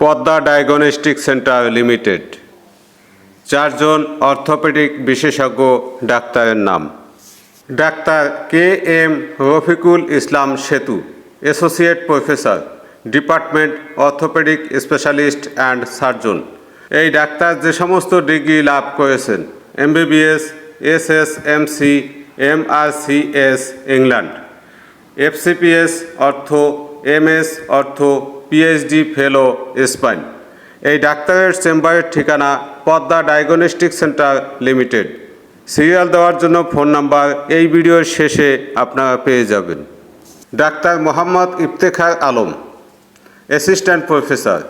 Padma diagnostic centre limited. 4 জন orthopaedic বিশেষজ্ঞ ডাক্তারের নাম: doctor K M Rafiqul Islam সেতু, associate professor, department orthopaedic specialist and surgeon. এই ডাক্তার যে সমস্ত ডিগ্রি লাভ করেছেন: MBBS, SSMC, MRCS England, FCPS অর্থ, MS অর্থ, PhD ফেলো স্পাইন। এই ডাক্তারের চেম্বারের ঠিকানা Padma diagnostic centre limited. Serial দেওয়ার জন্য ফোন নাম্বার এই ভিডিওর শেষে আপনারা পেয়ে যাবেন। Doctor Mohammad Iftekhar Alam, assistant professor,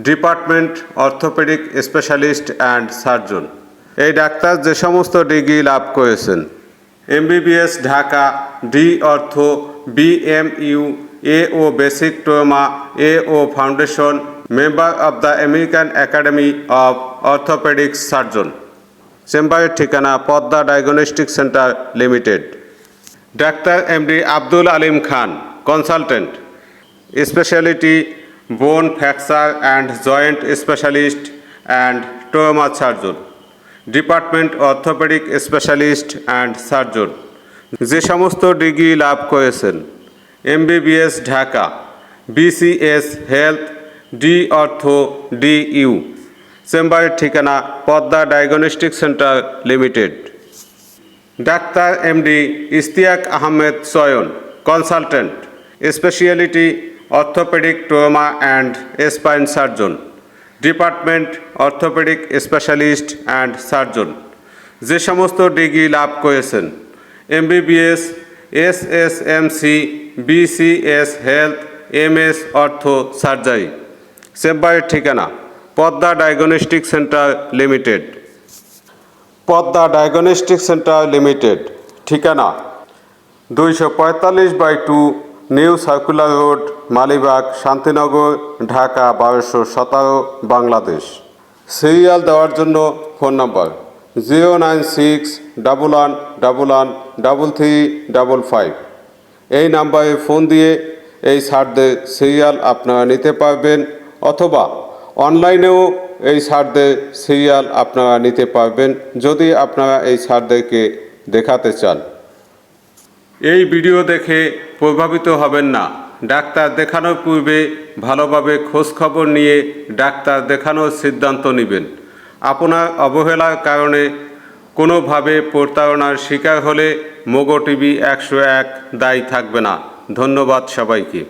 department orthopaedic specialist and surgeon. এই ডাক্তার যে সমস্ত ডিগ্রি লাভ করেছেন: MBBS ঢাকা, ডি অর্থ, BMU, AO basic trauma, AO foundation, member of the American academy of orthopaedic surgeon. চেম্বারের ঠিকানা পদ্মা ডায়াগনস্টিক সেন্টার লিমিটেড। ডাক্তার MD আব্দুল আলিম খান, কনসালটেন্ট, স্পেশালিটি বোন fracture and joint specialist and trauma surgeon, department orthopaedic specialist and surgeon. যে সমস্ত degree লাভ করেছেন: MBBS Dhaka, BCS health, D ortho, DU। চেম্বারের ঠিকানা পদ্মা ডায়াগনস্টিক সেন্টার লিমিটেড। ডাক্তার MD Ishtiaque Ahmed Chayan, consultant, speciality orthopaedic trauma and spine surgeon, department orthopaedic specialist and surgeon. যে সমস্ত degree লাভ করেছেন: MBBS, SSMC, BCS health, MS ortho surgery. চেম্বারের ঠিকানা Padma diagnostic centre limited. Padma diagnostic centre limited ঠিকানা 245/2 new circular road, Malibagh, Shantinagar, Dhaka 1217, Bangladesh. Serial দেওয়ার জন্য phone number 09611113355। এই নাম্বারে ফোন দিয়ে এই সারদের সিরিয়াল আপনারা নিতে পারবেন, অথবা অনলাইনেও এই সারদের সিরিয়াল আপনারা নিতে পারবেন যদি আপনারা এই সারদেরকে দেখাতে চান। এই ভিডিও দেখে প্রভাবিত হবেন না। ডাক্তার দেখানোর পূর্বে ভালোভাবে খোঁজখবর নিয়ে ডাক্তার দেখানোর সিদ্ধান্ত নেবেন। আপনার অবহেলার কারণে কোনোভাবে প্রতারণার শিকার হলে মোগো টিভি 101 দায়ী থাকবে না। ধন্যবাদ সবাইকে।